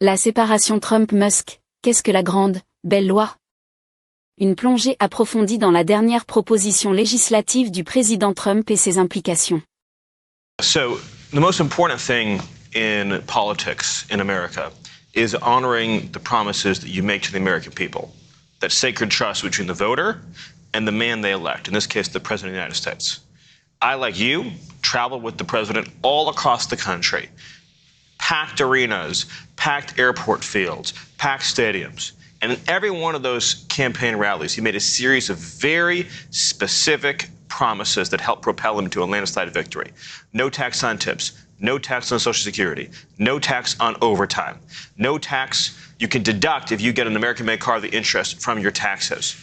La séparation Trump-Musk, qu'est-ce que la Grande, Belle Loi? Une plongée approfondie dans la dernière proposition législative du président Trump et ses implications. So, the most important thing in politics in America is honoring the promises that you make to the American people. That sacred trust between the voter and the man they elect, in this case, the President of the United States. I, like you, traveled with the President all across the country. Packed arenas, packed airport fields, packed stadiums. And in every one of those campaign rallies, he made a series of very specific promises that helped propel him to a landslide victory. No tax on tips, no tax on Social Security, no tax on overtime, no tax you can deduct if you get an American-made car, the interest from your taxes.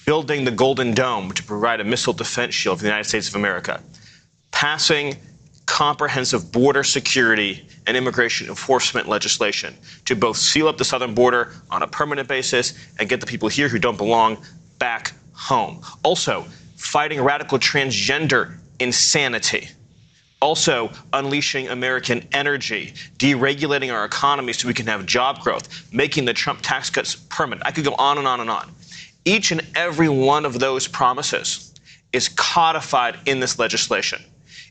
Building the Golden Dome to provide a missile defense shield for the United States of America. Passing comprehensive border security and immigration enforcement legislation to both seal up the southern border on a permanent basis and get the people here who don't belong back home. Also, fighting radical transgender insanity. Also, unleashing American energy, deregulating our economy so we can have job growth, making the Trump tax cuts permanent. I could go on and on and on. Each and every one of those promises is codified in this legislation.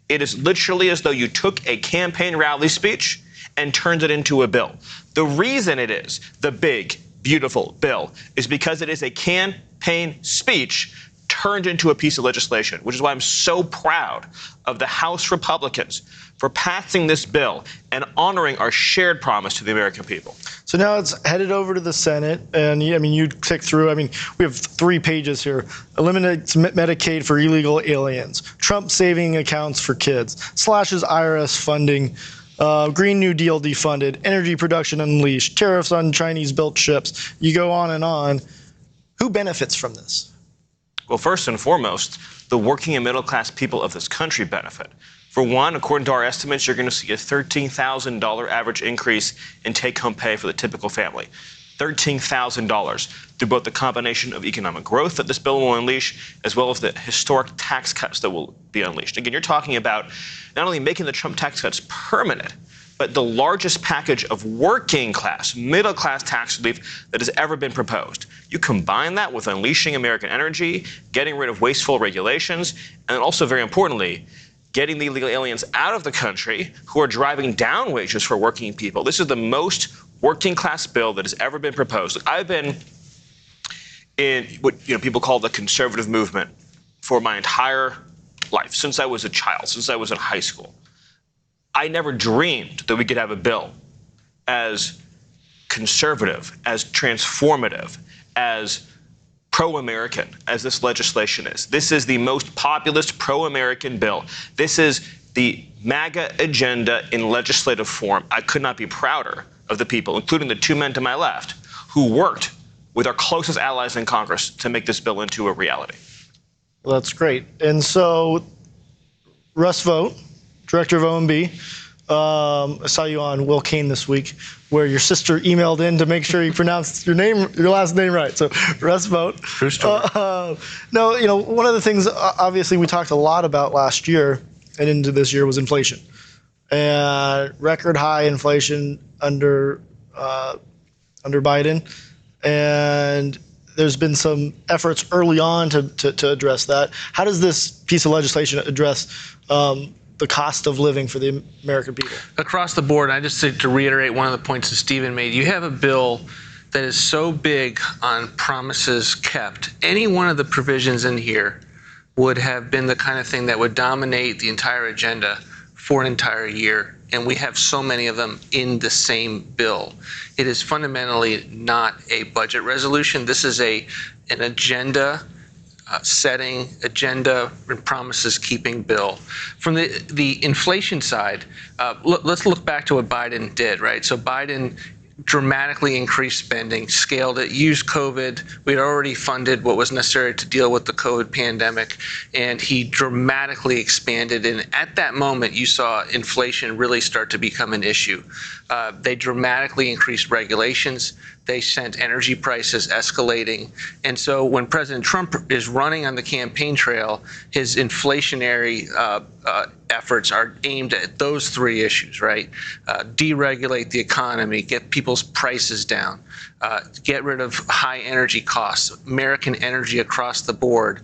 It is literally as though you took a campaign rally speech and turned it into a bill. The reason it is the big, beautiful bill is because it is a campaign speech turned into a piece of legislation, which is why I'm so proud of the House Republicans for passing this bill and honoring our shared promise to the American people. So now it's headed over to the Senate, and you tick through. We have 3 pages here. Eliminates Medicaid for illegal aliens. Trump saving accounts for kids. Slashes IRS funding. Green New Deal defunded. Energy production unleashed. Tariffs on Chinese-built ships. You go on and on. Who benefits from this? Well, first and foremost, the working and middle-class people of this country benefit. For one, according to our estimates, you're going to see a $13,000 average increase in take-home pay for the typical family. $13,000 through both the combination of economic growth that this bill will unleash, as well as the historic tax cuts that will be unleashed. Again, you're talking about not only making the Trump tax cuts permanent, but the largest package of working class, middle class tax relief that has ever been proposed. You combine that with unleashing American energy, getting rid of wasteful regulations, and also, very importantly, getting the illegal aliens out of the country who are driving down wages for working people. This is the most working class bill that has ever been proposed. I've been in what people call the conservative movement for my entire life, since I was a child, since I was in high school. I never dreamed that we could have a bill as conservative, as transformative, as pro-American as this legislation is. This is the most populist pro-American bill. This is the MAGA agenda in legislative form. I could not be prouder of the people, including the 2 men to my left, who worked with our closest allies in Congress to make this bill into a reality. Well, that's great. And so, Russ Vogt, Director of OMB, I saw you on Will Kane this week, where your sister emailed in to make sure you pronounced your last name right. So, Russ Vogt. True story. No, one of the things obviously we talked a lot about last year and into this year was inflation, and record high inflation under Biden, and there's been some efforts early on to address that. How does this piece of legislation address the cost of living for the American people? Across the board, I just to reiterate one of the points that Stephen made, you have a bill that is so big on promises kept. Any one of the provisions in here would have been the kind of thing that would dominate the entire agenda for an entire year, and we have so many of them in the same bill. It is fundamentally not a budget resolution. This is an agenda setting, agenda and promises keeping bill. From the inflation side, let's look back to what Biden did, right? So Biden dramatically increased spending, scaled it, used COVID. We'd already funded what was necessary to deal with the COVID pandemic, and he dramatically expanded. And at that moment, you saw inflation really start to become an issue. They dramatically increased regulations. They sent energy prices escalating. And so when President Trump is running on the campaign trail, his inflationary efforts are aimed at those three issues, right? Deregulate the economy, get people's prices down, get rid of high energy costs, American energy across the board.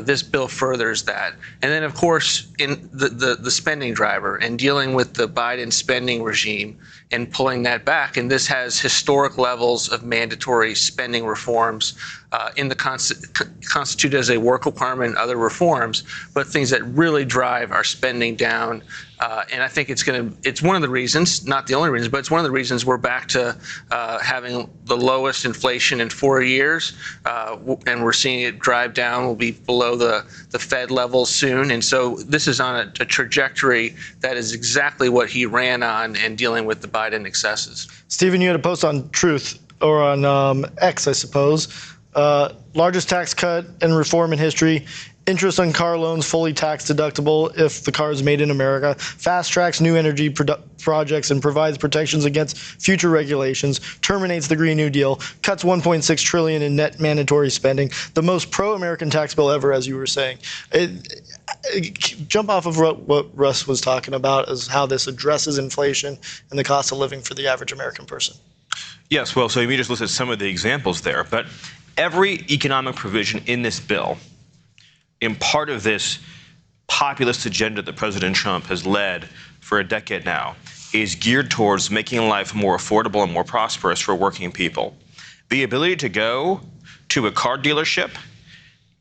This bill furthers that. And then, of course, in the spending driver and dealing with the Biden spending regime and pulling that back. And this has historic levels of mandatory spending reforms in the constitute as a work requirement and other reforms, but things that really drive our spending down. And I think it's one of the reasons, not the only reason, but it's one of the reasons we're back to having the lowest inflation in 4 years. And we're seeing it drive down. We'll be below the Fed level soon. And so this is on a trajectory that is exactly what he ran on and dealing with the Biden excesses. Stephen, you had a post on Truth, or on X, I suppose. Largest tax cut and reform in history. Interest on car loans fully tax deductible if the car is made in America. Fast tracks new energy projects and provides protections against future regulations. Terminates the Green New Deal. Cuts $1.6 trillion in net mandatory spending. The most pro-American tax bill ever, as you were saying. Jump off of what Russ was talking about as how this addresses inflation and the cost of living for the average American person. Yes, well, so you just listed some of the examples there, but every economic provision in this bill, in part of this populist agenda that President Trump has led for a decade now, is geared towards making life more affordable and more prosperous for working people. The ability to go to a car dealership,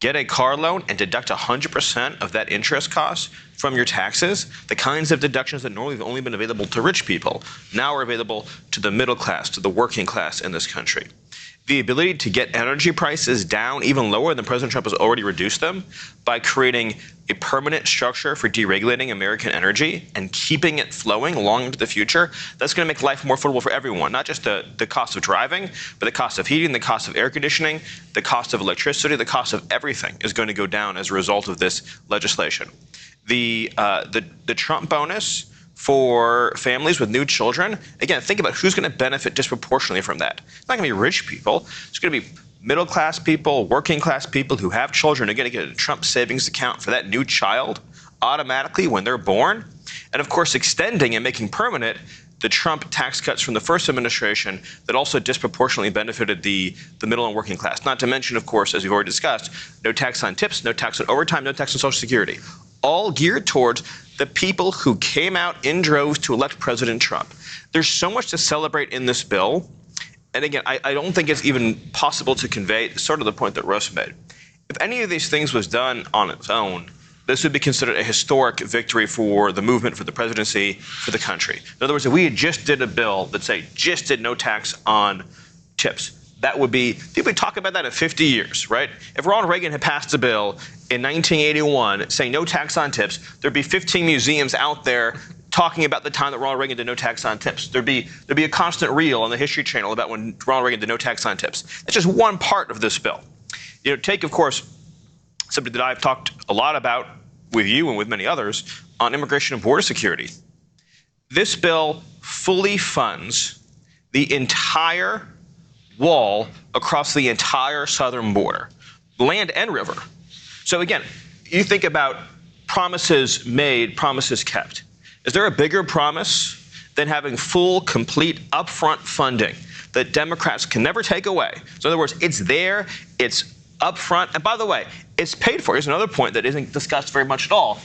get a car loan, and deduct 100% of that interest cost from your taxes, the kinds of deductions that normally have only been available to rich people, now are available to the middle class, to the working class in this country. The ability to get energy prices down even lower than President Trump has already reduced them by creating a permanent structure for deregulating American energy and keeping it flowing long into the future, that's going to make life more affordable for everyone, not just the cost of driving, but the cost of heating, the cost of air conditioning, the cost of electricity, the cost of everything is going to go down as a result of this legislation. The Trump bonus for families with new children, again, think about who's going to benefit disproportionately from that. It's not going to be rich people. It's going to be middle-class people, working-class people who have children are going to get a Trump savings account for that new child automatically when they're born. And, of course, extending and making permanent the Trump tax cuts from the first administration that also disproportionately benefited the middle and working class. Not to mention, of course, as we've already discussed, no tax on tips, no tax on overtime, no tax on Social Security. All geared towards the people who came out in droves to elect President Trump. There's so much to celebrate in this bill. And again, I don't think it's even possible to convey sort of the point that Russ made. If any of these things was done on its own, this would be considered a historic victory for the movement, for the presidency, for the country. In other words, if we had just did a bill that, say, just did no tax on tips, that would be, people would talk about that in 50 years, right? If Ronald Reagan had passed a bill in 1981 saying no tax on tips, there'd be 15 museums out there talking about the time that Ronald Reagan did no tax on tips. There'd be a constant reel on the History Channel about when Ronald Reagan did no tax on tips. That's just one part of this bill. You know, take, of course, something that I've talked a lot about with you and with many others on immigration and border security. This bill fully funds the entire wall across the entire southern border, land and river. So again, you think about promises made, promises kept. Is there a bigger promise than having full, complete, upfront funding that Democrats can never take away? So in other words, it's there, it's upfront, and by the way, it's paid for. Here's another point that isn't discussed very much at all.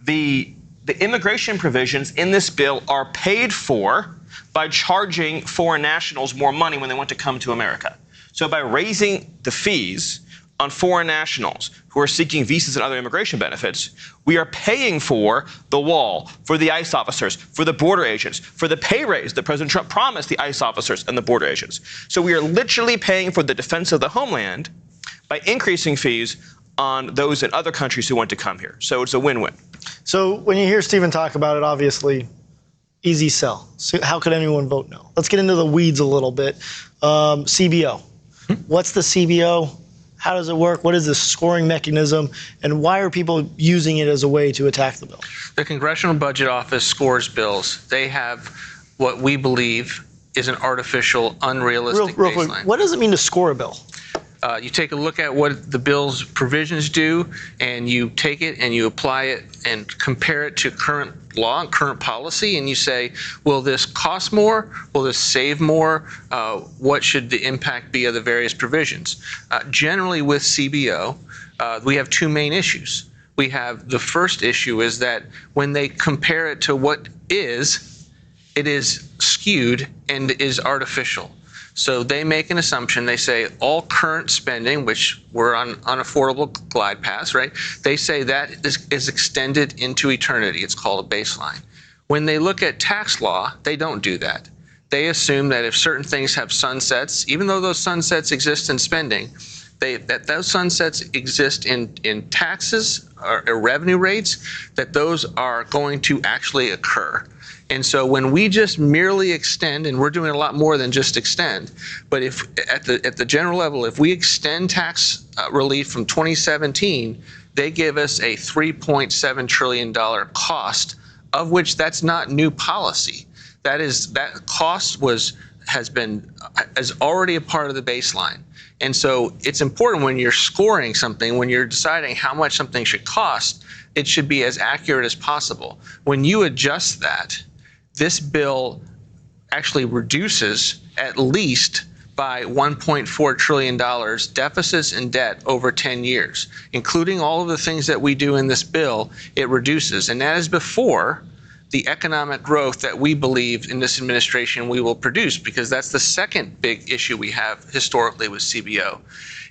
The immigration provisions in this bill are paid for by charging foreign nationals more money when they want to come to America. So by raising the fees on foreign nationals who are seeking visas and other immigration benefits, we are paying for the wall, for the ICE officers, for the border agents, for the pay raise that President Trump promised the ICE officers and the border agents. So we are literally paying for the defense of the homeland by increasing fees on those in other countries who want to come here. So it's a win-win. So when you hear Stephen talk about it, obviously, easy sell. So how could anyone vote no? Let's get into the weeds a little bit. CBO. What's the CBO? How does it work? What is the scoring mechanism? And why are people using it as a way to attack the bill? The Congressional Budget Office scores bills. They have what we believe is an artificial, unrealistic real baseline. quick, what does it mean to score a bill? You take a look at what the bill's provisions do, and you take it and you apply it and compare it to current law and current policy, and you say, will this cost more? Will this save more? What should the impact be of the various provisions? Generally with CBO, we have two main issues. We have the first issue is that when they compare it to what is, it is skewed and is artificial. So they make an assumption. They say all current spending, which we're on unaffordable glide paths, right? They say that is extended into eternity. It's called a baseline. When they look at tax law, they don't do that. They assume that if certain things have sunsets, even though those sunsets exist in spending, that those sunsets exist in taxes or revenue rates, that those are going to actually occur. And so when we just merely extend, and we're doing a lot more than just extend, but if at the general level, if we extend tax relief from 2017, they give us a $3.7 trillion cost, of which that's not new policy. That cost is already a part of the baseline. And so it's important when you're scoring something, when you're deciding how much something should cost, it should be as accurate as possible. When you adjust that, this bill actually reduces at least by $1.4 trillion deficits and debt over 10 years, including all of the things that we do in this bill, it reduces. And that is before the economic growth that we believe in this administration we will produce, because that's the second big issue we have historically with CBO,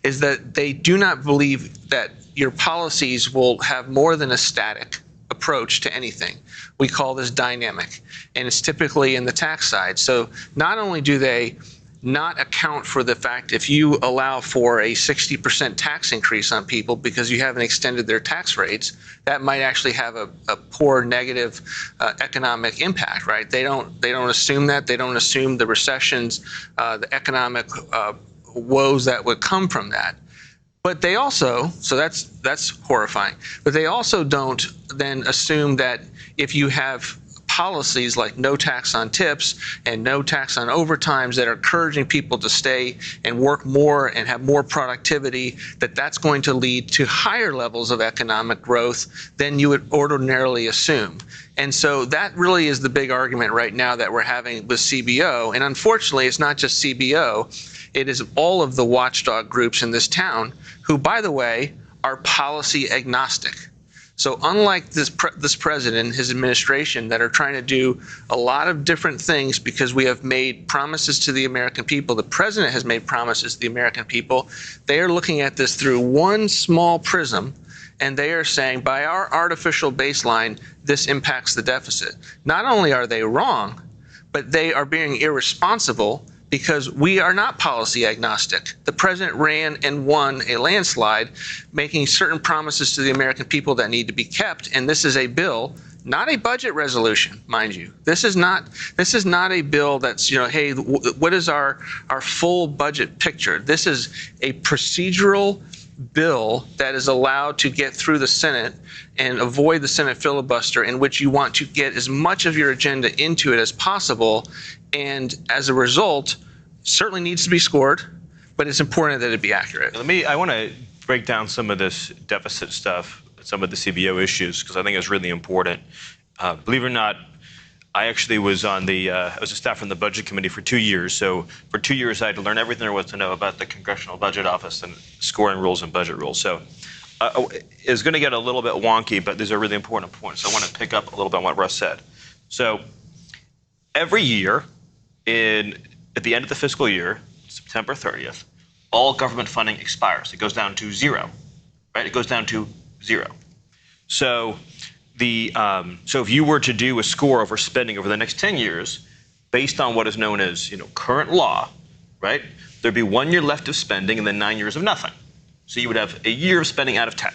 is that they do not believe that your policies will have more than a static approach to anything. We call this dynamic, and it's typically in the tax side. So not only do they not account for the fact if you allow for a 60% tax increase on people because you haven't extended their tax rates, that might actually have a poor negative economic impact, right? They don't assume that. They don't assume the recessions, the economic woes that would come from that. But they also, so that's horrifying, but they also don't then assume that if you have policies like no tax on tips and no tax on overtimes that are encouraging people to stay and work more and have more productivity, that's going to lead to higher levels of economic growth than you would ordinarily assume. And so that really is the big argument right now that we're having with CBO. And unfortunately, it's not just CBO. It is all of the watchdog groups in this town who, by the way, are policy agnostic. So unlike this president and his administration that are trying to do a lot of different things because we have made promises to the American people, the president has made promises to the American people, they are looking at this through one small prism, and they are saying by our artificial baseline, this impacts the deficit. Not only are they wrong, but they are being irresponsible because we are not policy agnostic. The president ran and won a landslide, making certain promises to the American people that need to be kept. And this is a bill, not a budget resolution, mind you. This is not a bill that's, hey, what is our full budget picture? This is a procedural bill that is allowed to get through the Senate and avoid the Senate filibuster, in which you want to get as much of your agenda into it as possible. And as a result, certainly needs to be scored, but it's important that it be accurate. I want to break down some of this deficit stuff, some of the CBO issues, because I think it's really important. Believe it or not, I actually was I was a staff on the Budget Committee for 2 years. So for 2 years, I had to learn everything there was to know about the Congressional Budget Office and scoring rules and budget rules. So it's going to get a little bit wonky, but these are really important points. So I want to pick up a little bit on what Russ said. So every year, at the end of the fiscal year, September 30th, all government funding expires. It goes down to zero, right? It goes down to zero. So so if you were to do a score over spending over the next 10 years, based on what is known as current law, right? There'd be 1 year left of spending and then 9 years of nothing. So you would have a year of spending out of 10.